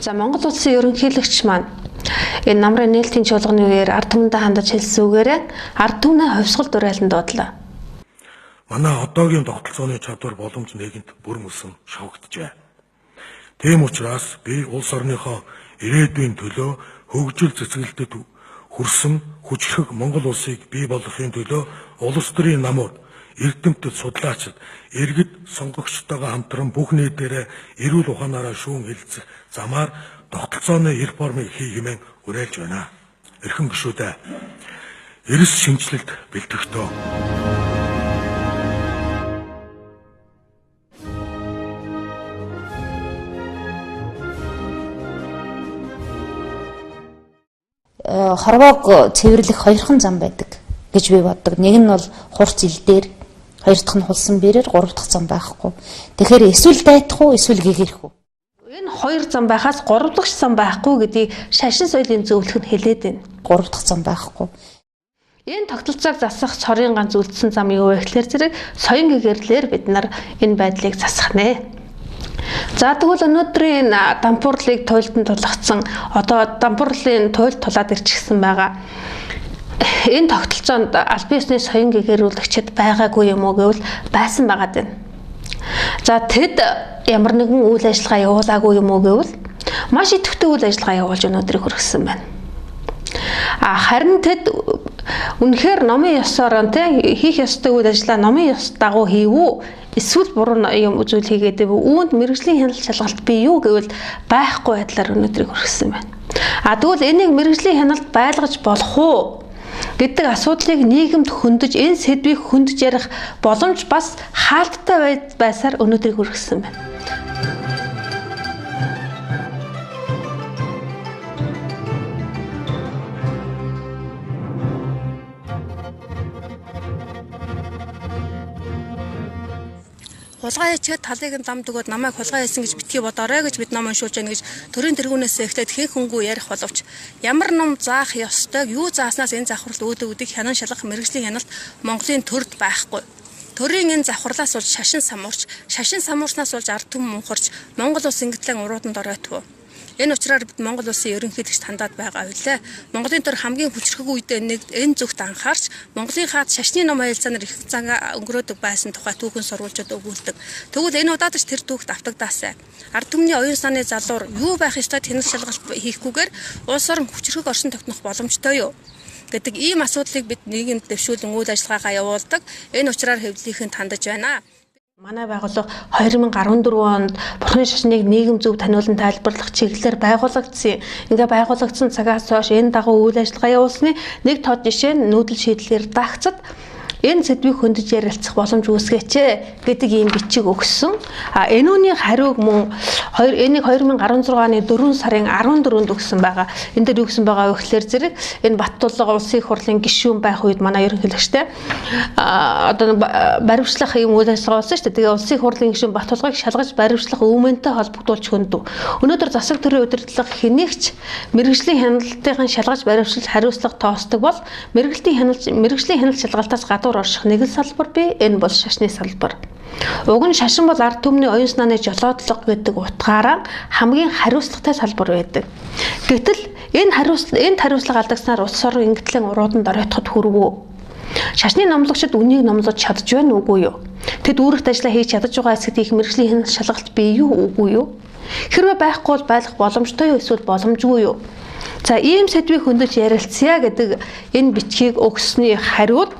За Монгол улсын ерөнхийлөгч маань энэ намрын нээлтийн чуулганы үеэр ард түмэндээ хандаж хэлсэн үгээрээ ард түмний хувьсгал дуурайлан дуудлаа. Манай одоогийн тогтолцооны чадвар боломж нэгэнт бүр мөсөн шавхагджээ. Тийм учраас би улс орныхоо ирээдүйн төлөө хөгжил цэцгэлдэд хүрсэн хүчрэг Монгол улсыг бий болгохын төлөө улс төрийн намууд, эрдэмтэд, судлаачид, иргэд сонгогчтойгоо хамтран бүх нийтээрээ эрүүл ухаанаараа шүүн хэлцэх замаар тогтолцооны реформыг хийх хэмээн уриалж байна. Эрхэм гишүүдээ эрс шинжилэлд бэлтгэхдээ хорвоог цэвэрлэх хоёрхан зам байдаг гэж би боддог. Нэг нь бол хурц ил дээр, хоёр дахь нь хулсан бэрээр, гурав дахь зам байхгүй. Тэгэхээр эсвэл дайтах уу, эсвэл гэгэрх үү? Энэ хоёр зам байхаас гурав дахь зам байхгүй гэдгийг шашин соёлын зөвлөх нь хэлээд байна. Гурав дахь зам байхгүй. Энэ тогтолцоог засах цорын ганц үлдсэн зам юу вэ гэхээр зэрэг соён гэгэрлэр бид нар энэ байдлыг засах нэ. За тэгвэл өнөөдрийн дампуурлыг туйлданд тулгацсан одоо дампуурлын туйлд тулаад ирчихсэн байгаа. Энэ тогтолцоонд аль биесний соён гэгэрүүлэгчид байгаагүй юм уу гэвэл байсан байгаа дээ. За тэд ямар нэгэн үйл ажиллагаа явуулаагүй юм уу гэвэл маш идэвхтэй үйл ажиллагаа явуулж өнөөдрийг хүргэсэн байна. Харин тэд үнэхээр номын ёсоор хийх ёстой үйл ажиллагаа номын ёс дагуу хийв үү? Эсвэл буруу юм зүйл хийгээд байв уу? Үүнд мэргэжлийн хяналт шалгалт бий юу гэвэл байхгүй байдлаар өнөөдрийг хүргэсэн байна. Тэгвэл энийг мэргэжлийн хяналт байлгаж болох уу гэдэг асуудлыг нийгэмд хөндөж энэ сэдвийг хөндөж ярих боломж бас хаалттай байсаар өнөөдрийг хүргэсэн байна. Хулгай хийгээд талыг нь дамд өгөөд намайг хулгай хийсэн гэж битгий бодоорой гэж бид ном уншуулж байна гэж төрийн тэргүүнээс эхлээд хэн хөнгүү ярих боловч ямар ном заах ёстойг юу зааснаас энэ завхрал үүдүүдийг хянан шалгах мэргэжлийн хяналт Монголын төрд байхгүй. Төрийн энэ завхрлаас болж шашин самуурснаас болж ард түмэн мунхарч Монгол улс ингэтлэн урууданд оройтв. Энэ учраас бид Монгол улсын ерөнхийлөгчд хандаад байгаа байлаа. Монголын төр хамгийн хүчрхэг үедээ энэ зүгт анхаарч Монголын хаад шашны ном аялцаанаар их цагаа өнгөрөөдөг байсан тухай түүхэн сурвалжууд өгүүлдэг. Тэгвэл энэ удаадч тэр түүхт автагдаасай. Ард түмний оюун санааны залуур юу байх ёстой тэнэг шалгалт хийхгүйгээр улс орон хүчрхэг оршин тогтнох боломжтой юу гэдэг ийм асуудлыг бид нийгэмд дэвшүүлэн үйл ажиллагаагаа явуулдаг. Энэ учраас хэвлэлийнхэнд хандаж байна. Манай байгууллага 2014 онд Бурхны шашныг нийгэм зөв таниулан тайлбарлах чиглэлээр байгуулагдсан. Ингээ байгуулагдсан цагаас хойш энэ дагуу үйл ажиллагаа явуулсны нэг тод жишээ нь нүүдэл шийдлээр дагцад энэ сэдвийг хөндөж ярилцах боломж үүсгээч гэдэг ийм бичиг өгсөн. Энэ үний хариуг мөн энийг 2016 оны 4 сарын 14-нд өгсөн байгаа. Энэ дээр юу гэсэн байгаа вэ гэхээр зэрэг энэ Баттулга улсын их хурлын гишүүн байх үед манай ерөнхийлөгчтэй одоо баримтлах юм үйл ажиллагаа болсон шүү дээ. Тэгээ улсын их хурлын гишүүн Баттулгыг шалгаж баримтлах өвмөнтэй холбогдуулж хөндөв. Өнөөдөр засаг төрийн удирдлага хэнийгч мэргэжлийн хяналтын шалгаж баримтлах хариуцлага тоосдог бол мэргэжлийн хяналт шалгалтаас гадуур орших нэг л салбар бий. Энэ бол шашны салбар. Уг нь шашин бол ард түмний оюун санааны жолоодлого гэдэг утгаараа хамгийн хариуцлагатай салбар байдаг. Гэтэл энд хариуцлага алдагснаар улс орон ингэтлэн урууданд оройтоход хүрвүү? Шашны номлогчид үнийг номлож чадж байна уугүй юу? Тэд үүрэгт ажиллаа хийж чадаж байгаа эсэд их мэргэжлийн шалгалт бий юу уугүй юу? Хэрвээ байхгүй бол байлгах боломжтой юу эсвэл боломжгүй юу? За ийм сэдвийг хөндөж ярилцъя гэдэг энэ бичгийг өгсөний хариуд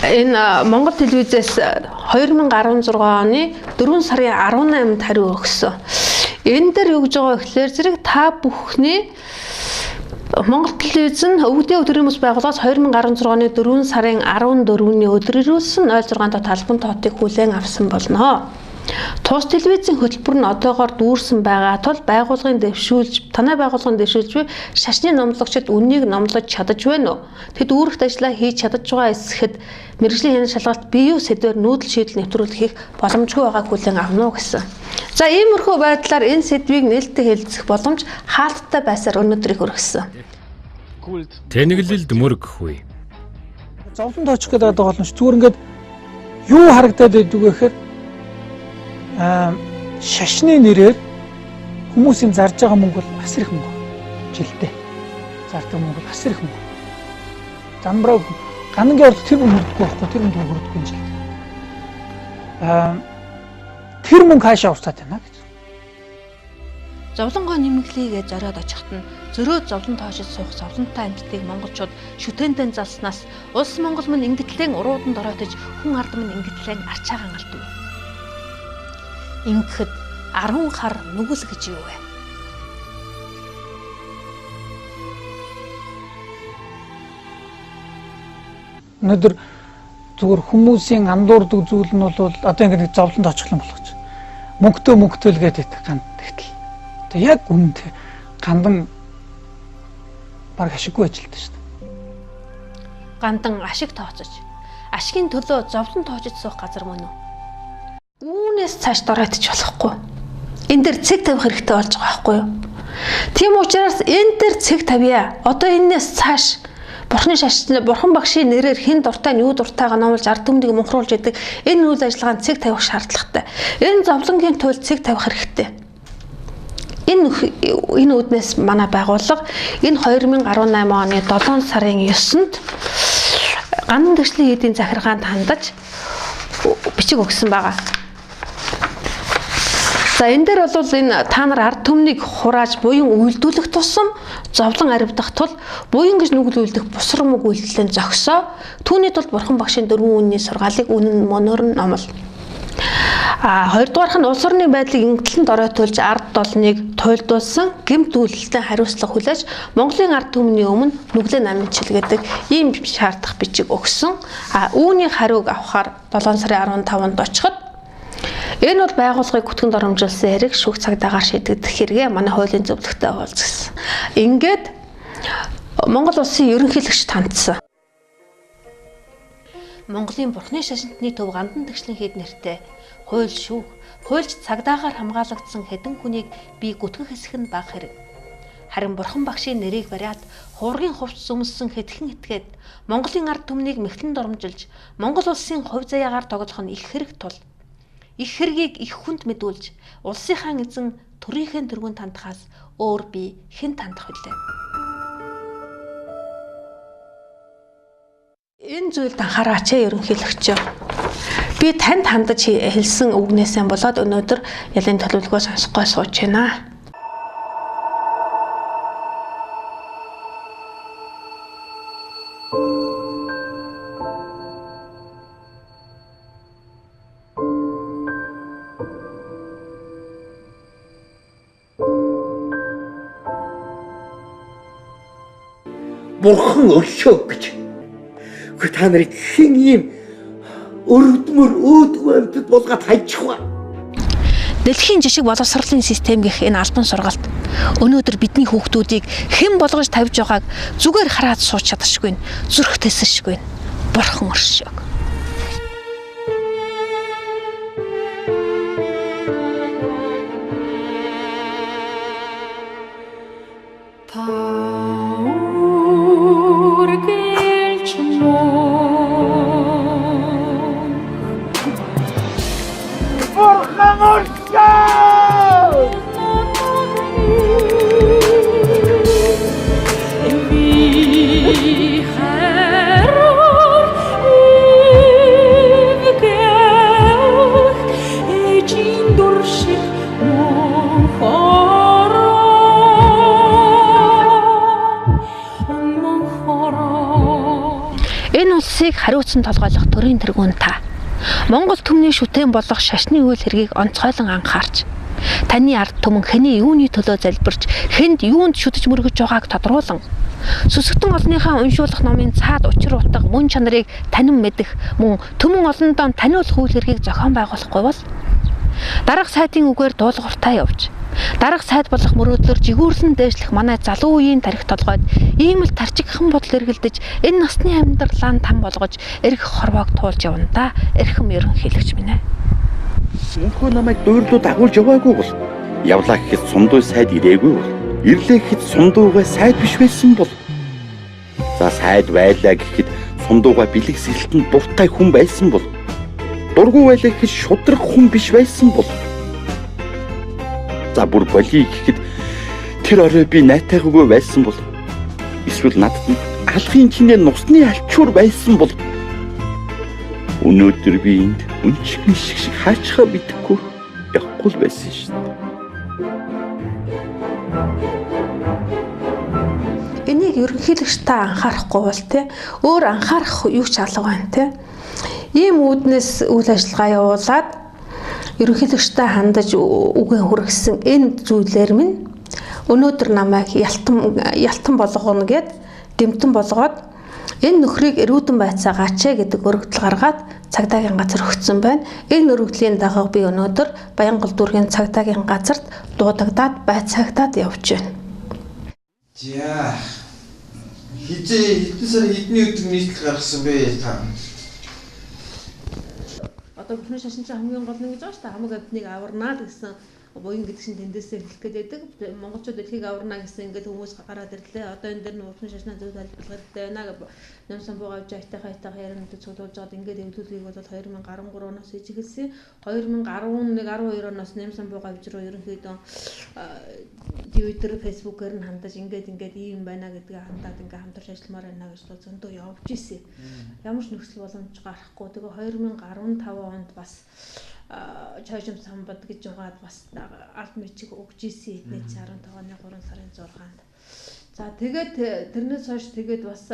энэ Монгол телевизээс 2016 оны 4 сарын 18-нд хариу өгсөн. Энэ дээр юу гэж байгаа вэ гэхээр зэрэг та бүхний Монгол телевиз нь өвгдийн өдрийн хүмүүс байгууллагаас 2016 оны 4 сарын 14-ний өдөр ирүүлсэн 06 талбан тоотыг хүлээн авсан болно. Тус телевизийн хөтөлбөр нь одоогоор дүүрсэн байгаа тул танай байгууллагын дэвшүүлж буй шашны номлогчид үннийг номлож чадаж байна уу? Тэд үүрэгт ажиллаа хийж чадаж байгаа эсэхэд мэргэжлийн хяналт шалгалт бие юу сэдвээр нүүдэл шийдэл нэвтрүүлэх хийх боломжгүй байгааг хүлээн авна уу гэсэн. За иймэрхүү байдлаар энэ сэдвийг нээлттэй хэлцэх боломж хаалттай байсаар өнөөдрийг хүргэсэн. Тэнэглэлд мөрөггүй. Зовлон тоочих гэдэг байгаа боломж зүгээр ингээд юу харагдаад байдаг вэ гэхээр шашны нэрээр Хүмүүсийн зарж байгаа мөнгө бол бас их мөнгө. Жилдээ. Зардаг мөнгө бол бас их мөнгө. Замбраа ганангийн орлого тэр мөнгө хүрдэггүй байхгүй, тэр мөнгө хүрдэггүй жилдээ. Тэр мөнгө хаашаа урсаад байна гэж. Зовлонгоо нэмэглэегээ зориод очихт нь зөрөө зовлон тоошид суух зовлонтой амьтдыг монголчууд шүтээндээ залснаас улс Монгол мань ингэтлэн урууданд оройтож хүн ард мань ингэтлэн арчаагаан алдав. Ингэхэд 10 хар нүгэл гэж юу вэ? Өнөөдөр зүгээр хүмүүсийн андуурдаг зүйл нь бол одоо ингэ зовлонд очихлон болгож. Мөнгөтэй л гэдэг ганд тэгтэл. Тэгээ яг үнэнд гандан баг ашиггүй ажилтдаг шүү дээ. Гандан ашиг тооцож. Ашигын төлөө зовлон тоочж суух газар мөн үү? Үүнээс цааш доройтож болохгүй. Энэ дэр цэг тавих хэрэгтэй болж байгаа байхгүй юу? Тийм учраас энэ дэр цэг тавья. Одоо энэс цааш Бурхан багшийн нэрээр хэн дуртай нь юу дуртайгаа номлож ард түмнийг мөнхруулж идэг энэ үйл ажиллагаанд цэг тавих шаардлагатай. Энэ зовлонгийн туйлд цэг тавих хэрэгтэй. Энэ үднээс манай байгууллага энэ 2018 оны 7 сарын 9-нд гандан төслийн эдийн захиргаанд хандаж бичиг өгсөн байгаа. За энэ дээр бол энэ та нар ард түмнийг хурааж буян үйлдүүлэх тусам зовлон аривдах тул буян гэж нүгэл үйлдэх бусрам үг үйлдэлэн зогсоо. Түүний тулд Бурхан багшийн 4 үнний сургаалыг үнэн мөнөөр нь номлол. Хоёрдугаарх нь улс орны байдлыг ингэтлэн доройтуулж ард долныг туйлдуулсан гэмт үйлдэлтэй хариуцлага хүлээж Монголын ард түмний өмнө нүглээ намын чилгээдэг ийм шаардах бичиг өгсөн. Үүний хариуг авахаар 7 сарын 15-нд очиход энэ бол байгууллагыг бүтгэн доромжилсан хэрэг шүүх цагдаагаар шийдэгдэх хэрэгээ манай хуулийн зөвлөгтэй уулзсан. Ингээд Монгол улсын ерөнхийлөгч тандсан. Монголын Бурхны шашинтны төв гандан тэгшлэн хэд нэртэй хууль шүүх, хуульч цагдаагаар хамгаалагдсан хэдэн хүнийг бий гүтгэх хэсэг нь бага хэрэг. Харин Бурхан багшийн нэрийг бариад хуургийн хувцс өмссөн хэдхэн этгээд Монголын ард түмнийг мэхлэн доромжилж Монгол улсын хувь заяагаар тоглох нь их хэрэг тул их хэргийг их хүнд мэдүүлж улсынхаа эзэн төрийнхээ тэргүүн тандахаас өөр би хэн тандах вүлээ. Энэ зүйлд анхаараач ерөнхийлөгч. Би танд хандаж хэлсэн үгнээсээ болоод өнөөдөр ялын төлөвлөгөө сонсохгүй сууж байна. Бурхан өглөө гэж. Гэхдээ та нарыг хэн ийм өргөдмөр өөдгөө амьтад болгоод хайчих вэ? Дэлхийн жишг боловсролын систем гэх энэ албан сургалт өнөөдөр бидний хүүхдүүдийг хэн болгож тавьж байгааг зүгээр хараад сууч чадашгүй, зүрх тэсэшгүй. Бурхан өршөөг. Хариуцсан толгойлох төрийн тэргүүн та. Монгол түмний шүтэн болох шашны үйл хэргийг онцгойлон анхаарч таны ард түмэн хэний юуны төлөө залбирч хэнд юунд шүтэж мөргөж байгааг тодруулан сүсгтэн олныхаа уншуулах номын цаад учир утга мөн чанарыг танин мэдэх мөн түмэн олондоо таниулах үйл хэргийг зохион байгуулахгүй бол дарга сайтын үгээр дуулууртаа явж дарга сайд болох мөрөөдлөөр жигүүрлэн дээшлэх манай залуу үеийн тарих толгойд ийм л тарчигхан бодол эргэлдэж энэ насны амьдралаа там болгож эрх хорвоог туулж явна да эрхэм ерөнхийлөгч минь ээ. Өнөхөө намайг дуурлууд агуулж яваагүй бол явлаа гэхэд сундуу сайд ирээгүй бол ирлээ гэхэд сундуугаа сайд биш байсан бол за сайд байлаа гэхэд сундуугаа бэлэг сэлтэнд дуртай хүн байсан бол дургүй байлаа гэхэд шудраг хүн биш байсан бол За бүр болий гэхэд тэр орой би найтайгаагүй байсан бол эсвэл надад нь алгын чинээ нусны алчуур байсан бол өнөөдөр би энд өнчгөн шиг хаачхаа бидэхгүй явахгүй л байсан шүү дээ. Энийг ерөнхийлөгчтэй анхаарахгүй бол те өөр анхаарах юу ч алга байна те. Ийм үүднээс үйл ажиллагаа явуулаад ерөнхийлөгчтэй хандаж үгэн хүргэсэн энэ зүйлээр минь өнөөдөр намайг ялтан болгоно гэд дэмтэн болгоод энэ нөхрийг эрүүдэн байцаа гачаа гэдэг өргөдөл гаргаад цагдаагийн газар өгсөн байна. Энэ өргөдлийн дагуу би өнөөдөр Баянгол дүүргийн цагдаагийн газарт дуудагдаад байцаагтаад явж байна. За хэдэн сарын хэдний өдөр нийтлэл гаргасан бэ та? Одоо бүхэн шашин чинь хамгийн гол нь гэж байгаа шүү дээ. Хамаг амтныг аварнаа гэсэн буян гэдэг чинь тэндээсээ эхлэх гээд байдаг. Монголчууд дэлхийг аварнаа гэсэн ингээд хүмүүс гараад ирлээ. Одоо энэ дэр нь бүхэн шашнаа зөв тайлбарлахад байна гэж Намсан бууга авч айтайхаа ярианд цуглуулж байгаад ингээд эвлүүлгийг бол 2013 оноос хийж эхэлсэн. 2011-12 оноос Намсан бууга авч руу ерөнхийдөө Twitter, Facebook-ээр нь хандаж ингээд ийм байна гэдгээ хандаад ингээд хамтарч ажилламаар байна гэж зөндөө явж ирсэн. Ямар ч нөхцөл боломж гарахгүй. Тэгээ 2015 онд бас Чойжим самбад гэж угаад бас алт мэчиг өгж ийсэн эднээс 15 оны 3 сарын 6-нд. За тэгээд тэрнээс хойш тэгээд бас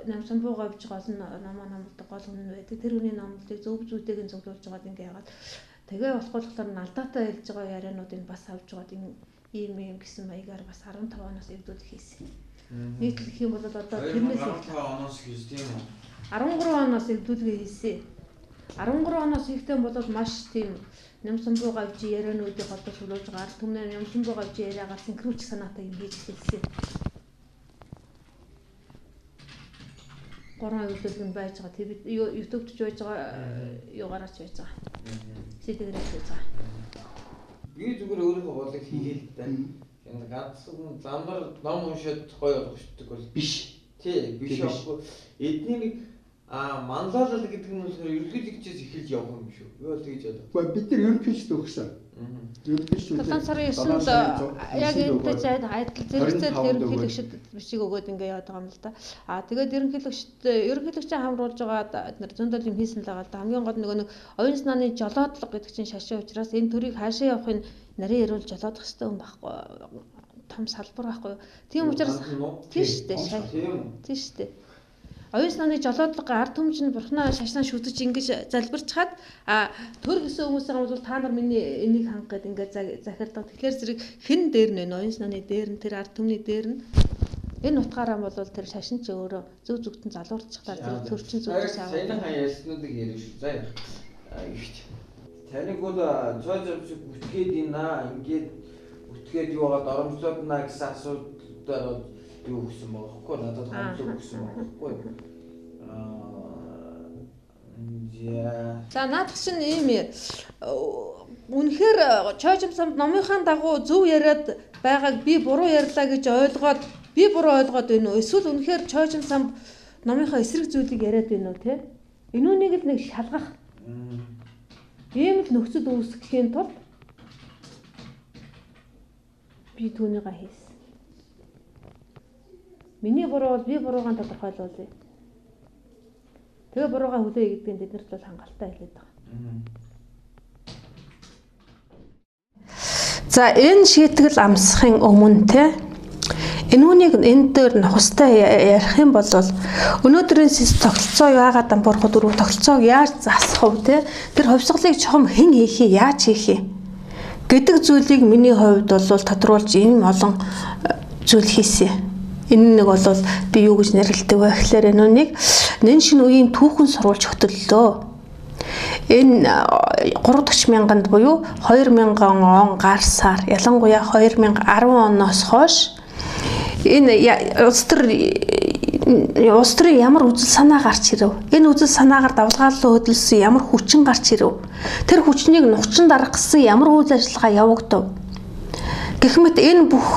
Намсан бууга авч гол нь намд гол хүн байдаг. Тэр хүний номлолыг зөв зүйтэйг нь зөвлөж байгаад ингээ яагаад тэгээ болохгүй нь алдаатай хэлж байгаа яриануудыг бас авч байгаад ийм гэсэн маягаар бас 15 оноос эвдүүл хийсэн. Нийтлэл гэх юм бол одоо тэрнээс 15 оноос хийж тийм үү? 13 оноос эвдүүлгээ хийсэн. 13 оноос ихтэй бол маш тийм Намсан бууга авч яриануудыг холбож хүлээж байгаа. Ард түмнээ Намсан бууга авч яриагаа синхронч санаатай юм хийж хэлсэн. 3 эвдүүлэг нь байж байгаа. TV YouTube-д ч байж байгаа, юугаараач байж байгаа. CD-гээр байж байгаа. Би зүгээр өөрийнхөө болыг хийгээл л да. Энэ ганцхан замбар ном уншаад гоё болчихдог бол биш. Тий, биш аахгүй. Эднийг манлайлал гэдэг нь болохоор ерөнхийлөгчөөс эхэлж явах юм шүү. Би бол тэгж боддог. Гэхдээ бид нар ерөнхийлөгчд өгсөн. Ерөнхийлөгчд 7 сарын 9-нд яг энэтэй зайд адил зэрэгцээ ерөнхийлөгчд бичиг өгөөд ингээ яваад байгаа юм л да. Тэгээд ерөнхийлөгчийн хамруулж байгаа эдгээр зөндөл юм хийсэн л байгаа л да. Хамгийн гол нэг оюун санааны жолоодлого гэдэг чинь шашин учраас энэ төрийг хаашаа явахын нарийн эрүүл жолоодох хэрэгтэй юм байхгүй. Том салбар байхгүй. Тийм учраас тийм шүү дээ. Тийм шүү дээ. Оюун санааны жолоодлого ард түмчин бурхнаа шашнаа шүтэж ингэж залбирчхад төр гэсэн хүмүүсийн бол та нар миний энийг ханх гэд ингээд захирдаг. Тэгэхээр зэрэг хэн дээр нь оюун санааны дээр нь тэр ард түмний дээр нь энэ утгаараа бол тэр шашин ч өөрөө зөв зөвхөн залуурчхлаа тэр төрчин зүйлээс аваад сайн хаан ярьснуудыг ярив шүү. За яах. Ихч. Таныг бол цоожим шиг бүтгээд ийна ингээд бүтгээд юу байгаа доромжлоод наа гэсэн асуудал юу гэсэн бохоггүй надад хамтлаг гэсэн бохоггүй. За наадах чинь ийм үнэхээр Чойжим самб номынхаа дагуу зөв яриад байгааг би буруу ярьлаа гэж ойлгоод байна уу? Эсвэл үнэхээр Чойжим самб номынхаа эсрэг зүйлийг яриад байна уу те? Энүүнийг л нэг шалгах. Ийм л нөхцөл үүсгэхийн тулд би түүнийгээ хийсэн. Миний буруу бол би буруугаа тодорхойлуулъя. Тэгээ буруугаа хүлээе гэдгийг тэднэрт бол хангалттай хэлээд байгаа. За энэ шийтгэл амсахын өмнө те энүүнийг энэ дээр нь хустай ярих юм бол өнөөдрийн тогтолцоо яагаад дампуурах дөрөв тогтолцоог яаж засах вэ те тэр хувьсгалыг чухам хэн хийхээ яаж хийхээ гэдэг зүйлийг миний хувьд бол тодруулж ийм олон зүйл хийсэн. Энэ нэг бол би юу гэж нэрлэдэг вэ гэхээр энүүнийг нэн шинэ үеийн түүхэн сурвалж хөтөллөө. Энэ 30 мянганд буюу 2000 он гар сар ялангуяа 2010 оноос хойш энэ улс төрийн ямар үзэл санаа гарч ирэв. Энэ үзэл санаагаар давлгааллаа хөдөлсөн ямар хүчин гарч ирэв. Тэр хүчнийг нухчин даргасан ямар үйл ажиллагаа явагдав. Гэхмэт энэ бүх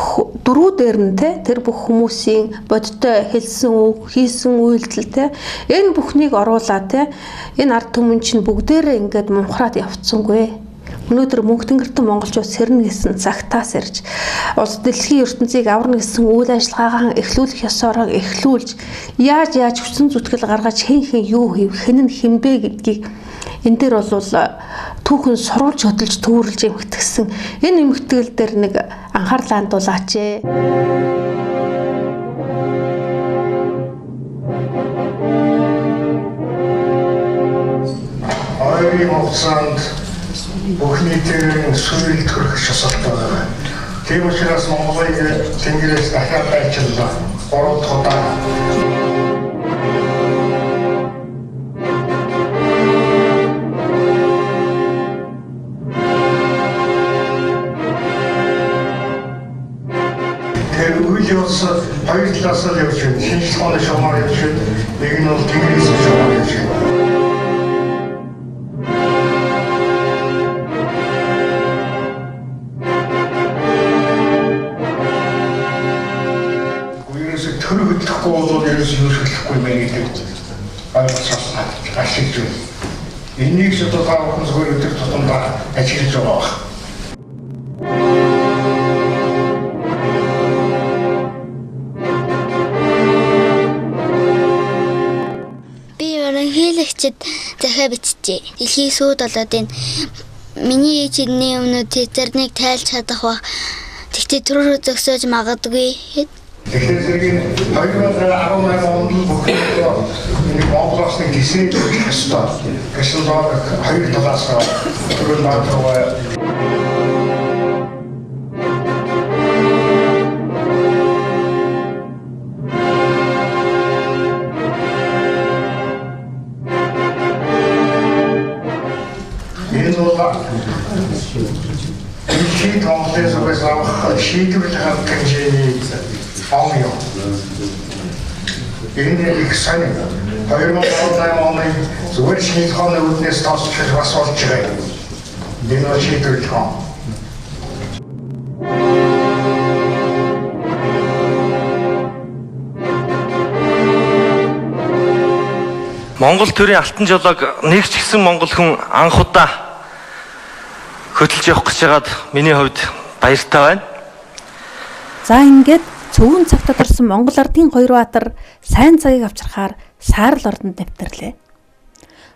дөрвөө дээр нь тэр бүх хүмүүсийн бодтой хэлсэн үг, хийсэн үйлдэл энэ бүхнийг оруулаад энэ ард түмэн чинь бүгдээрээ ингээд мунхраад явцсангүй. Өнөөдөр мөнх тэнгэртэн монголчууд сэрнэ гэсэн цагтаас ирж улс дэлхийн ертөнцийг аварна гэсэн үйл ажиллагаагаа эхлүүлэх ёсоор эхлүүлж яаж хүчин зүтгэл гаргаж хэн юу хийв хэн нь хинбэ гэдгийг энэ дээр бол түүхэн сурвалж хөдөлж төвөрлж эмхтгсэн энэ эмхтгэл дээр нэг анхаарлаа хандуулаач ээ. Ойрын хугацаанд бүх нийтийн сүрэлт хүрэх шалтгаан байна. Тийм учраас Монголыг тэнгэрээс дахиад байчиллаа. 3 дахь удаа. Тэр үйл явц хоёр талаас нь явж байна. Шинжлэх ухааны шугамар явж байна. Нэг нь бол тэнгэрээс шугамар явж байна. Юушлахгүй мэн гэдэг ойлгож ашиглаж байна. Энийг ч одоо гавхан зүгээр өдөр тутамдаа ажиглаж байгаа. Би ерөнхийлөгчд захиа бичжээ. Дэлхийн сүйд болоод миний ээжний өмнө тэднийг тайлж чадах ба тэгтээ төрөөр зөксөж магадгүй. Тэгэхээр 2018 онд бүх нэг Монголоос нэг гисээ хийх ёстой. Гэсэн доо хоёр талаас төрөл наадгаа энэ бол дэлхийн томлоос авах шийдвэрлэх хэмжээний Аумё. Энэ их сайн. 2018 оны зүгээр шинжлэх ухааны үүднээс тосч бас болж байгаа. Энэ шийдвэрлэх юм. Монгол төрийн алтан жолоог нэг ч гэсэн монгол хүн анх удаа хөдөлж явах гэж байгаад миний хувьд баяртай байна. За ингээд цөвөн цагт орсон Монгол ардын хоёр баатар сайн цагийг авчрахаар саарл ордонд нэвтэрлээ.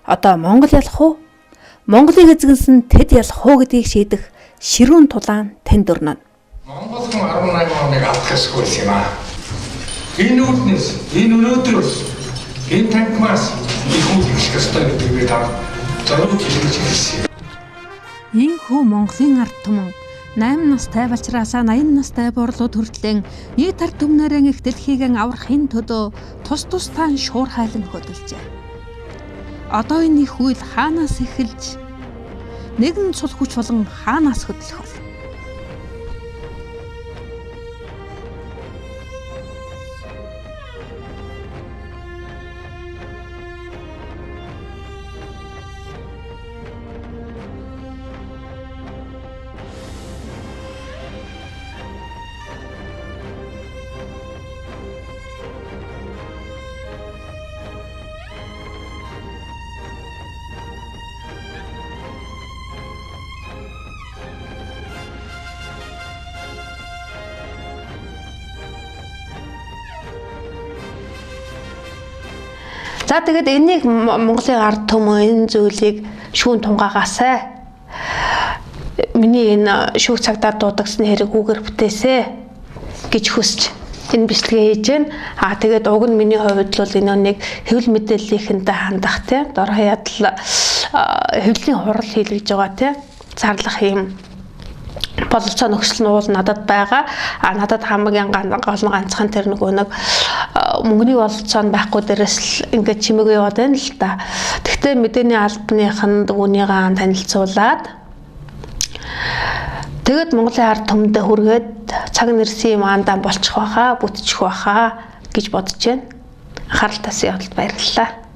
Одоо Монгол ялах уу? Монголыг эзэгэнсэн тэд ялах уу гэдгийг шийдэх ширүүн тулаан тэнд өрнөн. Монгол хүн 18 оныг авах ёсгүй юм аа. Энэ үүднээс энэ өнөөдрөөс энэ танхимаас их үйл хийх ёстой гэдгийг би та зориуд хэлж хэлсэн. Ийхүү Монголын ард түмэн 8 настай болчраасаа 80 настай борлууд хүртлэн нийт ард түмнэрэн их дэлхийг аврахын төлөө тус тусдаа шуур хайлан хөдөлжээ. Одоо энэ их үйл хаанаас эхэлж нэгэн цул хүч болон хаанаас хөдлөх вэ? За тэгээд энийг Монголын ард түмэн энэ зүйлийг шүүн тунгаагаасай. Миний энэ шүүх цагдаа дуудагсны хэрэг үгээр бүтээсэ гэж хүсч энэ бичлэгээ хийж байна. Тэгээд уг нь миний хувьд бол энэ нэг хэвлэл мэдээллийнхэнтэй хандах тийм дор хаяадал хэвлэлийн хурал хийлгэж байгаа тийм зарлах юм бололцоо нөхцөл нь уул надад байгаа. Надад хамгийн гол ганцхан тэр нэг мөнгөний бололцоо нь байхгүй дээрээс л ингээд чимээгүй яваад байна л да. Тэгвэл мэдээний албаныханд үүнийгээ танилцуулаад тэгэд Монголын ард түмэндээ хүргээд цаг нэрсийн маандаа болчих байхаа, бүтчих байхаа гэж бодож байна. Анхаарал татсан явдалд баярлалаа.